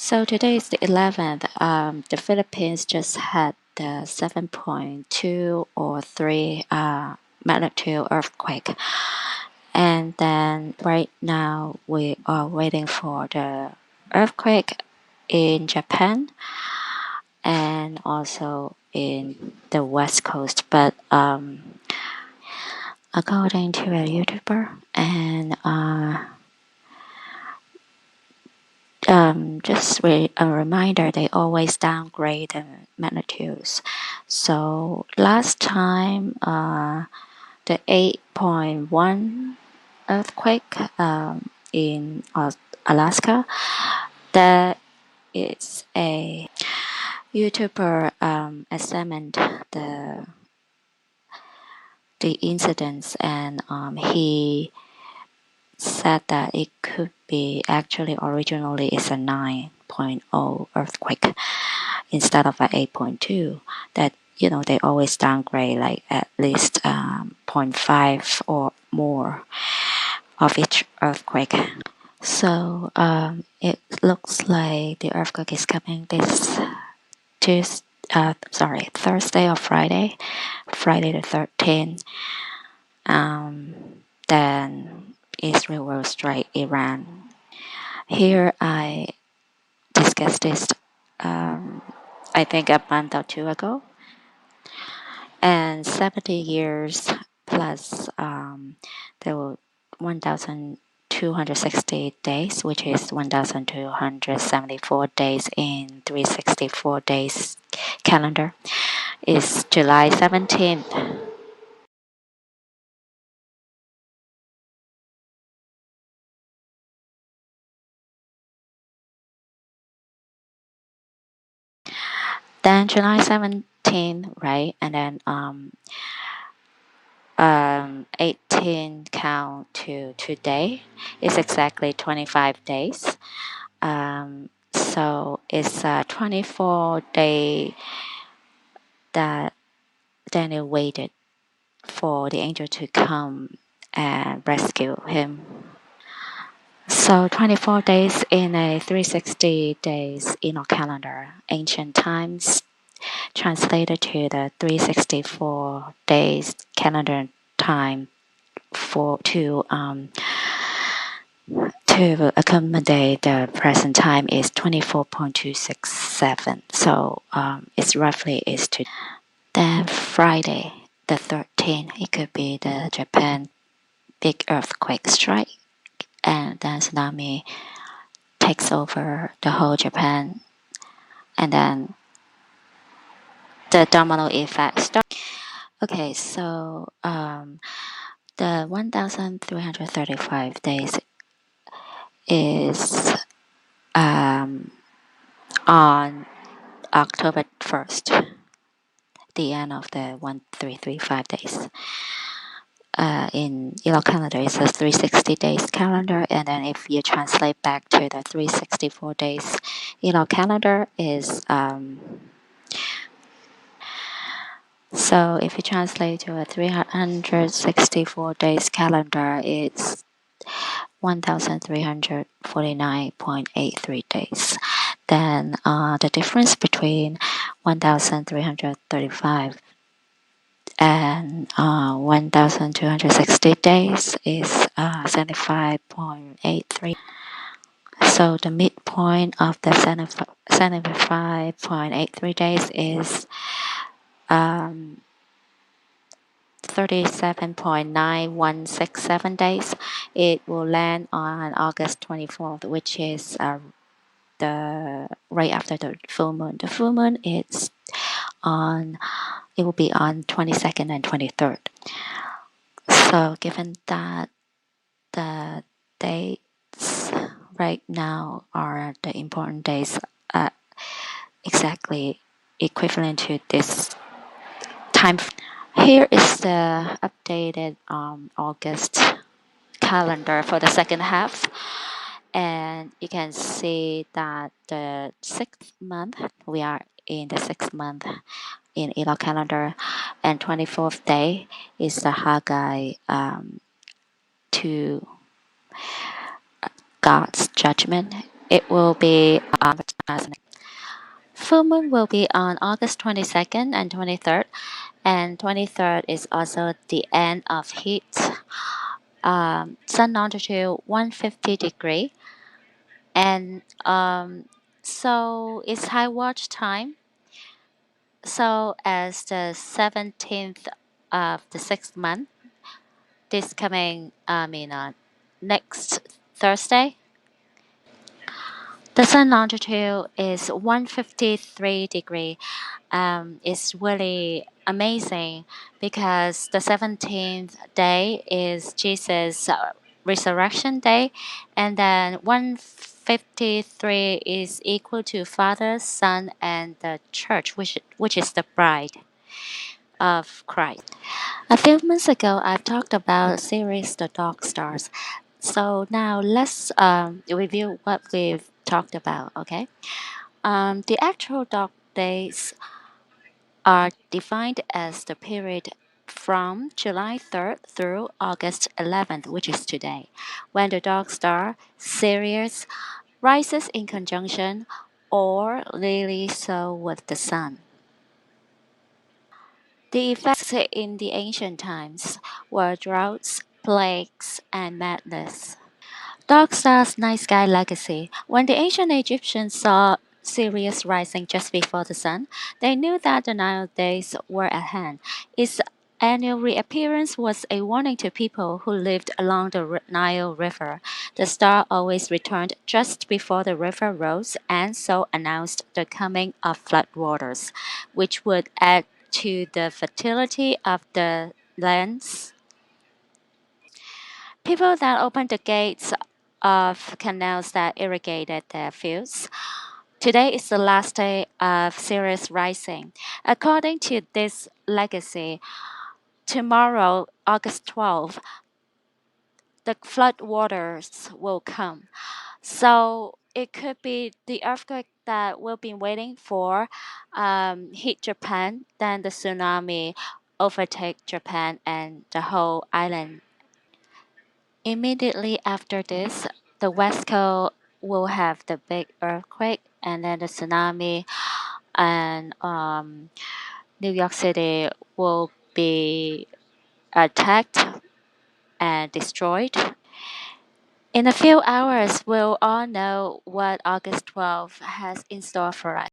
So today is the 11th. The Philippines just had the 7.2 or 3 magnitude earthquake. And then right now we are waiting for the earthquake in Japan and also in the West Coast. But according to a YouTuber and just a reminder, they always downgrade the magnitudes. So last time, the 8.1 earthquake in Alaska, that is a YouTuber examined the incidents, and he said that it could be actually originally it's a 9.0 earthquake instead of an 8.2. That they always downgrade like at least 0.5 or more of each earthquake. So it looks like the earthquake is coming this Thursday or Friday the 13th. Then Israel will strike Iran. Here I discussed this, I think a month or two ago. And 70 years plus, there were 1,260 days, which is 1,274 days in 364 days calendar, is July 17th. Then July 17th, right? And then 18 count to today is exactly 25 days. So it's a 24-day that Daniel waited for the angel to come and rescue him. So 24 days in a 360 days in our calendar, ancient times, translated to the 364 days calendar time to accommodate the present time is 24.267. So it's roughly is to then Friday the 13th. It could be the Japan big earthquake strike, and then tsunami takes over the whole Japan, and then the domino effect starts. Okay, so the 1,335 days is on October 1st, the end of the 1,335 days. In Yellow calendar, it's a 360 days calendar, and then if you translate back to the 364 days Yellow calendar is so if you translate to a 364 days calendar, it's 1,349.83 days. Then the difference between 1,335 and 1,260 days is 75.83. So the midpoint of the 75.83 days is 37.9167 days. It will land on August 24th, which is the right after the full moon. The full moon is it will be on 22nd and 23rd. So given that the dates right now are the important days, exactly equivalent to this time. Here is the updated August calendar for the second half, and you can see that the 6th month, we are in the 6th month in Elul calendar, and 24th day is the Haggai to God's judgment. it will be full moon will be on August 22nd and 23rd, and 23rd is also the end of heat. Sun longitude 150 degree, and so it's high watch time. So as the 17th of the 6th month, this coming, next Thursday, the sun longitude is 153 degree. It's really amazing because the 17th day is Jesus' resurrection day, and then 153 is equal to Father, Son, and the Church, which is the bride of Christ. A few months ago, I've talked about Sirius, the dog stars. So now let's review what we've talked about. Okay, the actual dog days are defined as the period from July 3rd through August 11th, which is today, when the dog star Sirius rises in conjunction or lily so with the sun. The effects in the ancient times were droughts, plagues, and madness. Dark Star's night sky legacy. When the ancient Egyptians saw Sirius rising just before the sun, they knew that the Nile days were at hand. Its annual reappearance was a warning to people who lived along the Nile River. The star always returned just before the river rose and so announced the coming of floodwaters, which would add to the fertility of the lands. People then opened the gates of canals that irrigated their fields. Today is the last day of Sirius rising. According to this legacy, tomorrow, August 12th, the floodwaters will come. So it could be the earthquake that we've been waiting for hit Japan, then the tsunami overtake Japan and the whole island. Immediately after this, the West Coast will have the big earthquake and then the tsunami, and New York City will be attacked and destroyed. In a few hours, we'll all know what August 12th has in store for us.